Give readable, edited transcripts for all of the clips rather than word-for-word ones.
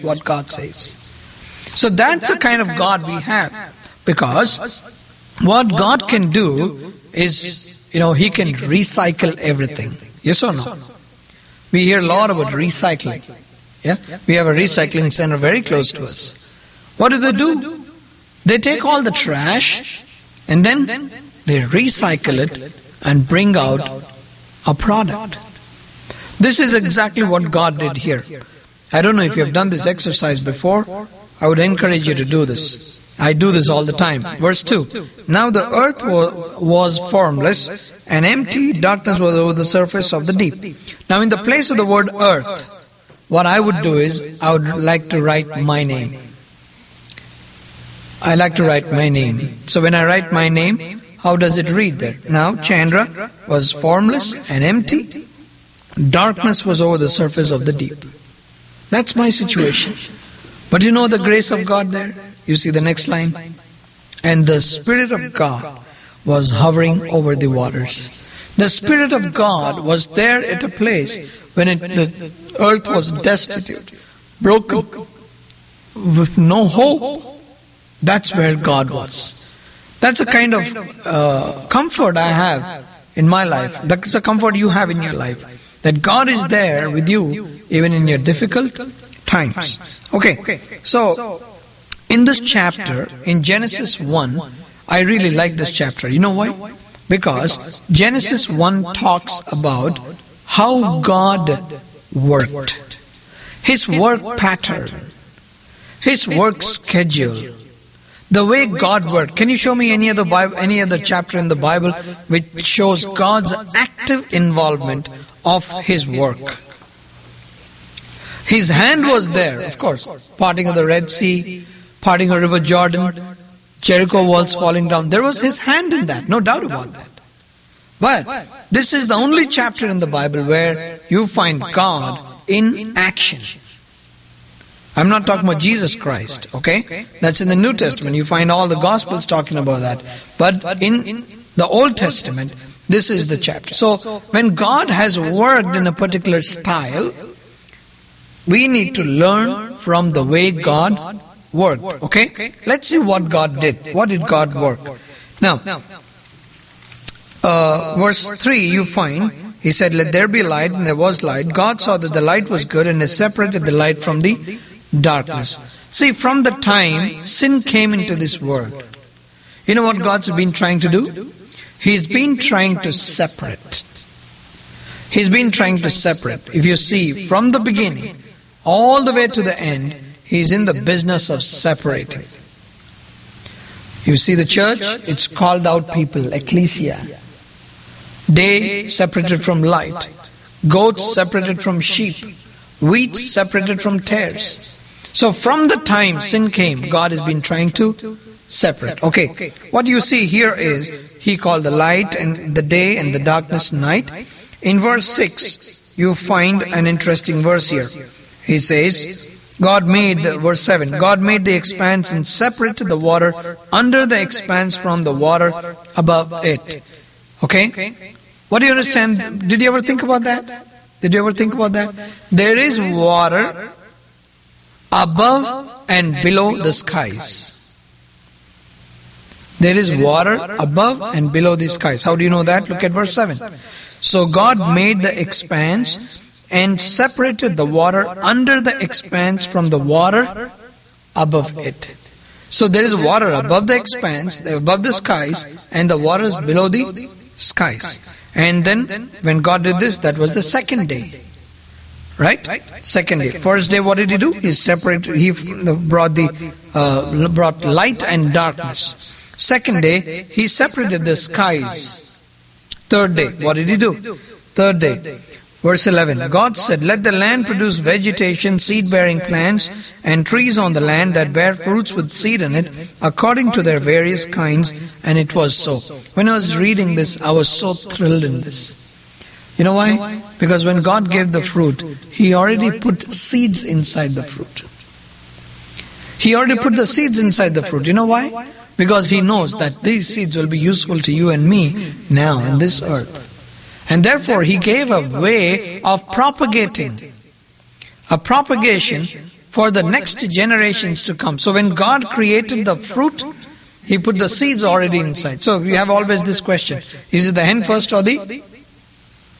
what God says. So that's the kind of God we have. Because what God can do is, He can recycle everything. Yes or no? We hear a lot about recycling. Yeah? We have a recycling center very close to us. What do? They take all the trash and then they recycle it and bring out a product. This is exactly what God did here. I don't know if you have done this exercise before. I would encourage you to do this. I do this all the time. Verse 2. Now the earth was formless and empty, darkness was over the surface of the deep. Now in the place of the word earth, what I would do is, I would like to write my name. I like to write my name. So when I write my name, how does it read there? Now Chandra was formless and empty, darkness was over the surface of the deep. That's my situation. But you know the grace of God there? You see the next line? And the Spirit of God was hovering over the waters. The Spirit of God was there at a place when the earth was destitute, broken, with no hope. That's where God was. That's a kind of comfort I have in my life. That's a comfort you have in your life. That God is there with you even in your difficult times. Okay, so in this chapter, in Genesis 1, I really like this chapter. You know why? Because Genesis 1 talks about how God worked. His work pattern. His work schedule. The way God worked. Can you show me any other chapter in the Bible which shows God's active involvement of His work? His hand was there, of course. Parting of the Red Sea, parting of River Jordan, Jericho walls falling down. There was His hand in that, no doubt about that. But this is the only chapter in the Bible where you find God in action. I'm not talking about Jesus Christ, okay? That's in the New Testament. You find all the Gospels talking about that. But in the Old Testament, this is the chapter. So when God has worked in a particular style, we need to learn from the way God worked, okay? Let's see what God did. What did God work? Now, verse 3, you find, He said, let there be light, and there was light. God saw that the light was good, and He separated the light from the darkness. See, from the time sin came into this world, you know what God's been trying to do? He's been trying to separate. He's been trying to separate. If you see, from the beginning, all the way to the end, He's in the business of separating. You see the church? It's called out people, ecclesia. Day separated from light. Goats separated from sheep. Wheat separated from tares. So from the time sin came, God has been trying to separate. Okay, what you see here is, He called the light and the day and the darkness night. In verse 6, you find an interesting verse here. He says, verse 7, God made the expanse and separated the water under the expanse from the water above it. Okay? What do you understand? Did you ever think about that? Did you ever think about that? There is water above and below the skies. There is water above and below the skies. How do you know that? Look at verse 7. So God made the expanse and separated the water under the expanse from the water above it. So there is water above the expanse, above the skies, and the water is below the skies. And then when God did this, that was the second day. Right? Second day. First day, what did He do? He separated. He brought light and darkness. Second day, He separated the skies. Third day, what did He do? Third day, verse 11. God said, let the land produce vegetation, seed-bearing plants, and trees on the land that bear fruits with seed in it, according to their various kinds. And it was so. When I was reading this, I was so thrilled in this. You know why? Because when God gave the fruit, He already put seeds inside the fruit. He already put the seeds inside the fruit. You know why? Because He knows that these seeds will be useful to you and me now in this earth. And therefore He gave a way of propagating. A propagation for the next generations to come. So when God created the fruit, He put the seeds already inside. So we have always this question. Is it the hen first or the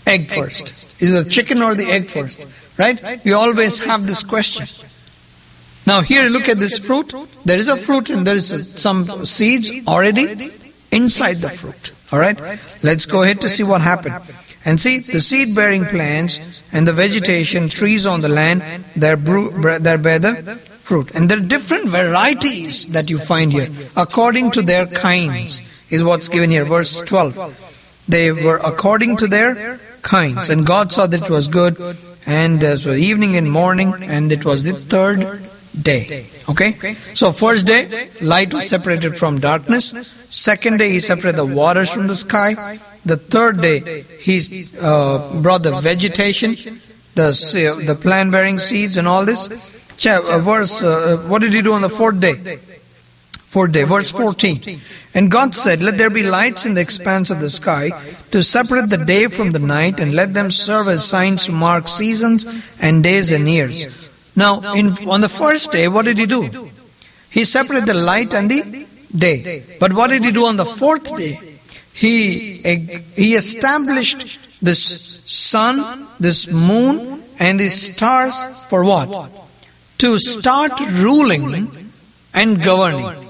egg first? Is it the chicken or the egg first? Right? We always have this question. Now here, look at this fruit. There is a fruit and there is some seeds already inside the fruit. Alright? Let's go ahead to see what happened. And see, the seed-bearing plants and the vegetation, trees on the land, they bear the fruit. And there are different varieties that you find here, according to their kinds, is what's given here. Verse 12. They were according to their kinds. And God saw that it was good, and it was evening and morning, and it was the third day. Okay? So first day, light was separated from darkness. Second day, He separated the waters from the sky. The third day, He brought the vegetation, the plant-bearing seeds and all this. What did He do on the fourth day? Fourth day, verse 14. And God said, let there be lights in the expanse of the sky to separate the day from the night, and let them serve as signs to mark seasons and days and years. Now, on the first day, what did He do? He separated the light and the day. But what did He do on the fourth day? He established this sun, this moon, and these stars for what? To start ruling and governing.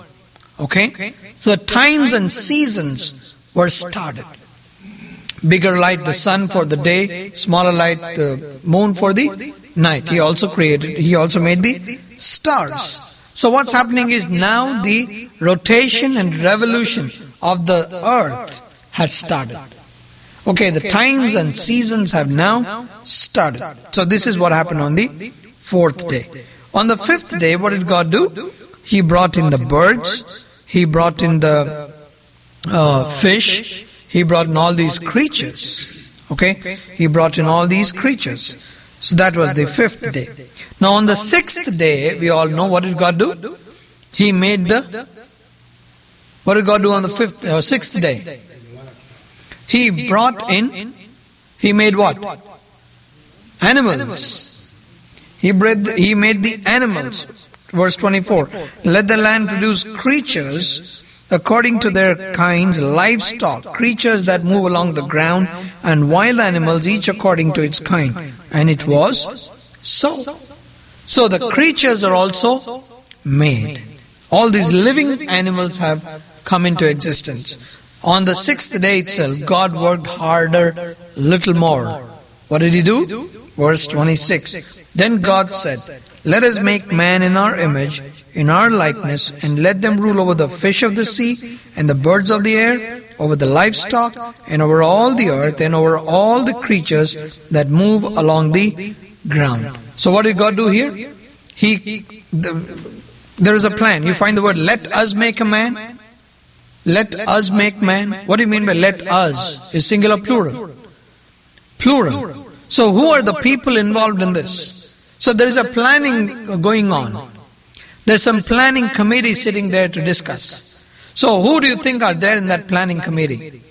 Okay? So times and seasons were started. Bigger light, the sun for the day, smaller light, the moon for the night. He also made the stars. So what's happening is now the rotation and revolution of the earth has started. Okay, the times and seasons have now started. So this is what happened on the fourth day. On the fifth day, what did God do? He brought in the birds. He brought in the fish. He brought in all these creatures. Okay? He brought in all these creatures. So that was the fifth day. Now on the sixth day, we all know, what did God do? He made what did God do on the sixth day? He made what? Animals. He made the animals. Verse 24. Let the land produce creatures according to their kinds, livestock, creatures that move along the ground, and wild animals, each according to its kind. And it was so. So the creatures are also made. All these living animals have come into existence. On the sixth day itself, God worked harder, little more. What did He do? Verse 26. Then God said, let us make man in our image, in our likeness, and let them rule over the fish of the sea, and the birds of the air, over the livestock, and over all the earth, and over all the creatures that move along the ground. So what did God do here? There is a plan. You find the word, let us make a man. Let us make man. What do you mean by let us? Is singular, plural? Plural. So who are the people involved in this? So there is a planning going on. There's some planning committee sitting there to discuss. So who do you think are there in that planning committee?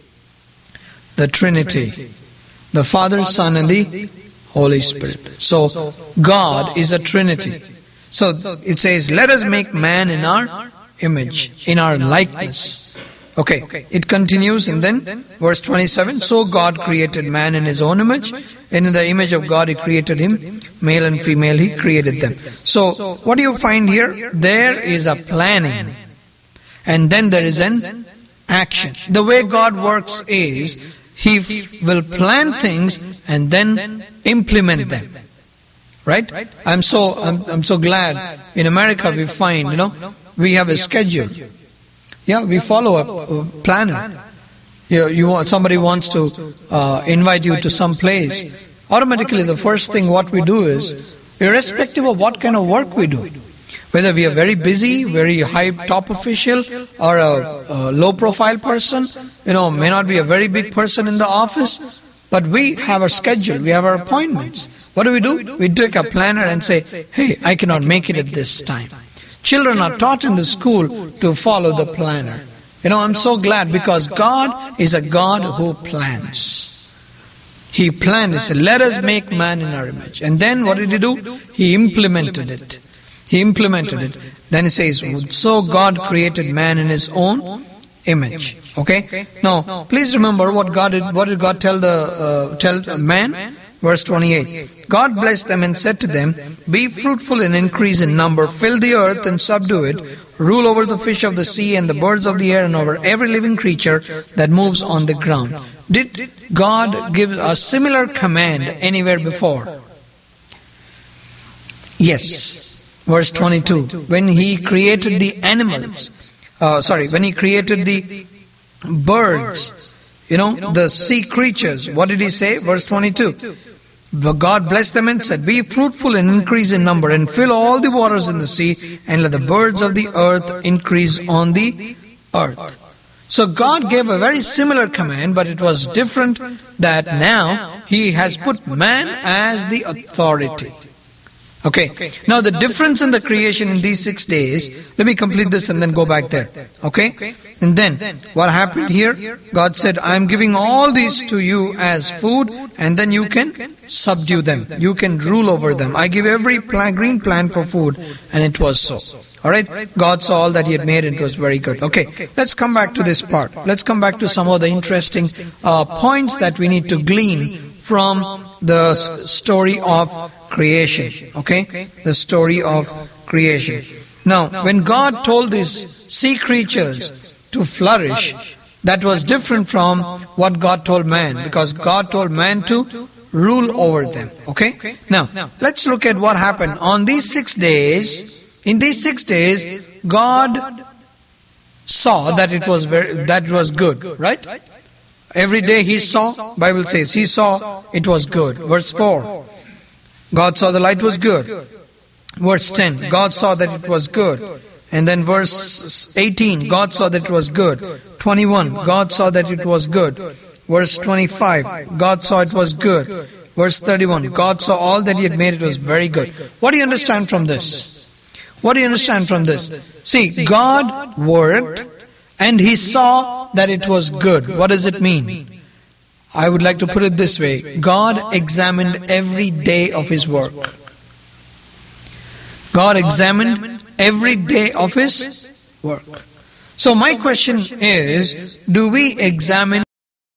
The Trinity. The Father, Son, and the Holy Spirit. So God is a Trinity. So it says, let us make man in our image, in our likeness. Okay, it continues, and then verse 27, so God created man in His own image, and in the image of God He created him, male and female He created them. So what do you find here? There is a planning, and then there is an action. The way God works is, He will plan things and then implement them. Right? I'm so glad in America we find, we have a schedule. Yeah, we follow a planner. Somebody wants to invite you to some place. Automatically, the first thing what we do is, irrespective of what kind of work we do, whether we are very busy, very high top official, or a low profile person, may not be a very big person in the office, but we have a schedule, we have our appointments. What do? We take a planner and say, hey, I cannot make it at this time. Children are taught in the school to follow the planner. I'm so glad, because God is a God who plans. He planned. He said, let us make man in our image. And then what did He do? He implemented it. He implemented it. Then he says, so God created man in his own image. Okay? Now, please remember what did God tell man? Verse 28. God blessed them and said to them, be fruitful and increase in number, fill the earth and subdue it, rule over the fish of the sea and the birds of the air and over every living creature that moves on the ground. Did God give a similar command anywhere before? Yes. Verse 22. When He created the animals, when He created the birds, the sea creatures, what did He say? Verse 22. But God blessed them and said, be fruitful and increase in number, and fill all the waters in the sea, and let the birds of the earth increase on the earth. So God gave a very similar command, but it was different that now He has put man as the authority. Okay. Now the difference in the creation in these 6 days, let me complete this and then go back there. Okay. And then what happened here? God said, I am giving all these to you as food, and then you can subdue them. You can rule over them. I give every green plant for food, and it was so. Alright? God saw all that He had made, and it was very good. Okay. Let's come back to this part. Let's come back to some of the interesting points that we need to glean from the story of creation. Okay? The story of creation. Now, when God told these sea creatures to flourish, that was different from what God told man, because God told man to rule over them. Okay? Now, let's look at what happened. On these 6 days, in these 6 days, God saw that it was good, right? Every day He saw, Bible says, He saw it was good. Verse 4, God saw the light was good. Verse 10, God saw that it was good. And then verse 18, God saw that it was good. 21, God saw that it was good. Verse 25, God saw it was good. Verse 31, God saw all that He had made, it was very good. What do you understand from this? What do you understand from this? See, God worked and He saw that it was good. What does it mean? I would like to put it this way. God examined every day of His work. God examined every day of His work. So my question is, do we examine